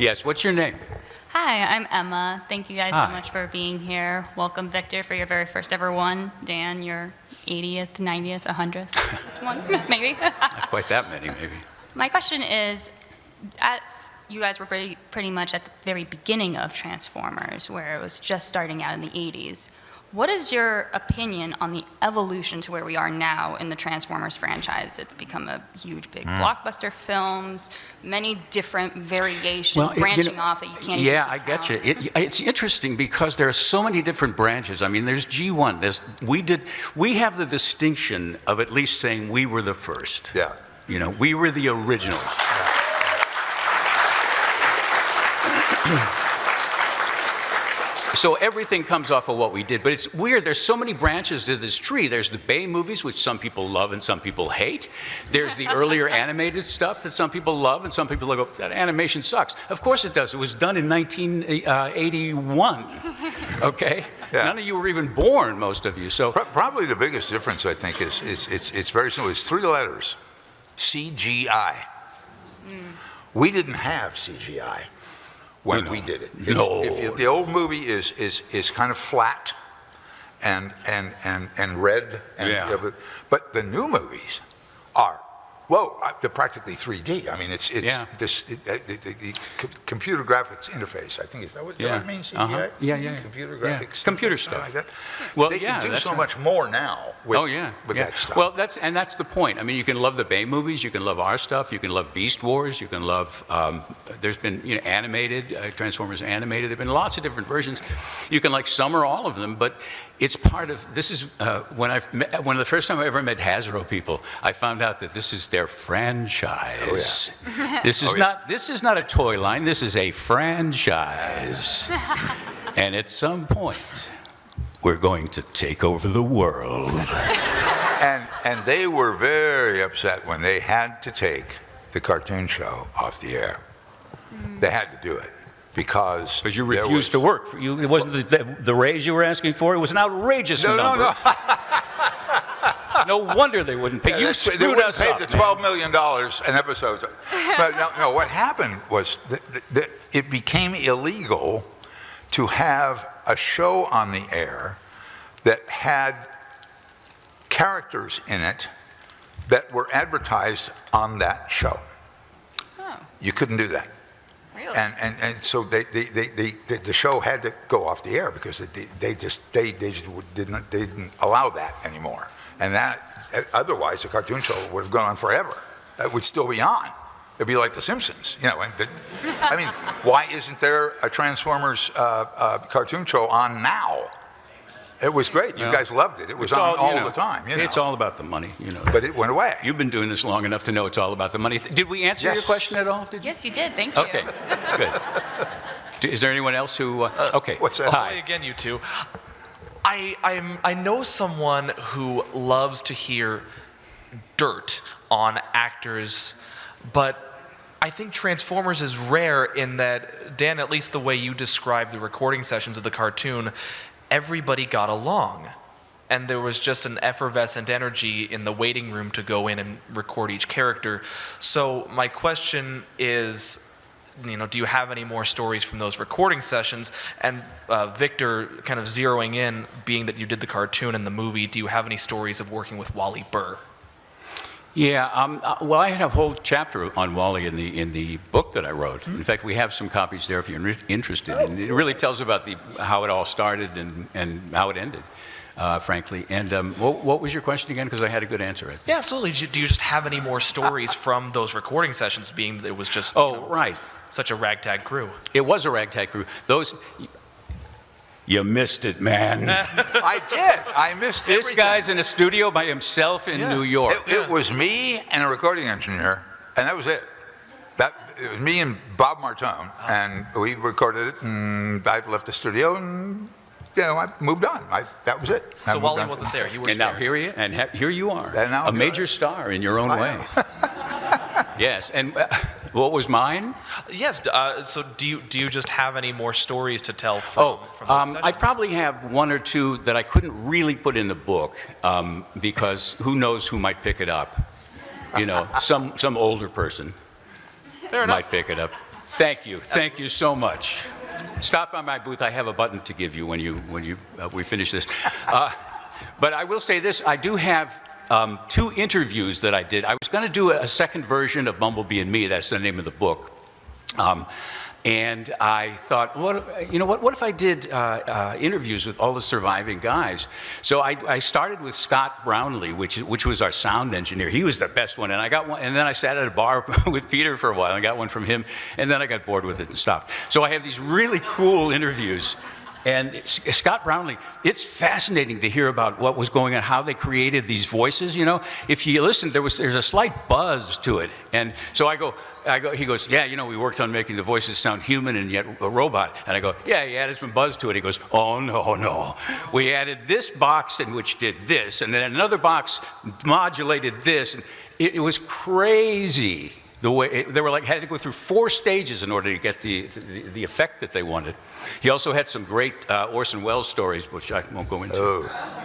Yes, what's your name? Hi, I'm Emma. Thank you guys Hi. so much for being here. Welcome, Victor, for your very first ever one. Dan, your 80th, 90th, 100th one, maybe. Not quite that many, maybe. My question is, as you guys were pretty much at the very beginning of Transformers, where it was just starting out in the 80s, what is your opinion on the evolution to where we are now in the Transformers franchise? It's become a huge, big blockbuster films, many different variations, branching off that you can't even Yeah, I get you. It's interesting because there are so many different branches. I mean, there's G1. We have the distinction of at least saying we were the first. Yeah. You know, we were the originals. So everything comes off of what we did, but it's weird. There's so many branches to this tree. There's the Bay movies, which some people love and some people hate. There's the earlier animated stuff that some people love and some people go, that animation sucks. Of course it does. It was done in 1981, okay? Yeah. None of you were even born, most of you. So Probably the biggest difference, I think, is it's very simple. It's 3 letters, CGI. We didn't have CGI when we did it. No. If the old movie is kind of flat and red, but the new movies are, they're practically 3D. I mean, the computer graphics interface, I think, is that what it means, CGI? Yeah. Computer graphics. Computer something stuff. like that. Well, they can do that's so right. much more now with that stuff. Well, that's the point. I mean, you can love the Bay movies, you can love our stuff, you can love Beast Wars, you can love. There's been animated Transformers animated. There've been lots of different versions. You can like some or all of them, but it's part of. This is when the first time I ever met Hasbro people, I found out that this is their franchise. Oh, yeah. This is This is not a toy line. This is a franchise. And at some point, we're going to take over the world. And they were very upset when they had to take the cartoon show off the air. They had to do it because you refused to work. It wasn't the raise you were asking for. It was an outrageous number. No. No wonder they wouldn't pay. You screwed they wouldn't us pay up, the man. $12 million an episode. But no, what happened was that it became illegal to have a show on the air that had characters in it that were advertised on that show. Oh. You couldn't do that. Really? And so the show had to go off the air because they didn't allow that anymore. And that, otherwise, the cartoon show would have gone on forever. It would still be on. It'd be like The Simpsons, I mean, why isn't there a Transformers cartoon show on now? It was great. You guys loved it. It was on all the time. It's all about the money, But it went away. You've been doing this long enough to know it's all about the money. Did we answer your question at all? Yes, you did. Thank you. Okay, good. Is there anyone else who? Okay. What's that? Hi. Hi again, you two. I know someone who loves to hear dirt on actors, but I think Transformers is rare in that, Dan, at least the way you described the recording sessions of the cartoon, everybody got along. And there was just an effervescent energy in the waiting room to go in and record each character. So my question is, do you have any more stories from those recording sessions? And Victor, kind of zeroing in, being that you did the cartoon and the movie, do you have any stories of working with Wally Burr? Yeah, well, I had a whole chapter on Wally in the book that I wrote. In fact, we have some copies there if you're interested. And it really tells about how it all started and how it ended, frankly. And what was your question again? Because I had a good answer. I think. Yeah, absolutely. Do you just have any more stories from those recording sessions, being that it was just right, such a ragtag crew? It was a ragtag crew. You missed it, man. I did. I missed This everything. guy's in a studio by himself in New York. It was me and a recording engineer, and that was it. It was me and Bob Martone, and we recorded it, and I left the studio, and I moved on. That was it. So Wally wasn't there. You were And now spared. here you are, And now a major star in your own way. Yes, and what was mine? Yes. So do you just have any more stories to tell from those sessions? I probably have one or two that I couldn't really put in the book because who knows who might pick it up. Some older person might pick it up. Thank you. Thank you so much. Stop by my booth. I have a button to give you when we finish this. But I will say this. I do have 2 interviews that I did. I was going to do a second version of Bumblebee and Me. That's the name of the book. And I thought, what if I did interviews with all the surviving guys? So I started with Scott Brownlee, which was our sound engineer. He was the best one, and I got one. And then I sat at a bar with Peter for a while and got one from him, and then I got bored with it and stopped. So I have these really cool interviews. And Scott Brownlee, it's fascinating to hear about what was going on, how they created these voices. You know, if you listen, there's a slight buzz to it. And so I go. He goes, yeah, we worked on making the voices sound human and yet a robot. And I go, yeah, he added some buzz to it. He goes, oh no, we added this box in which did this, and then another box modulated this. And it was crazy. The way they were had to go through 4 stages in order to get the effect that they wanted. He also had some great Orson Welles stories, which I won't go into. Oh.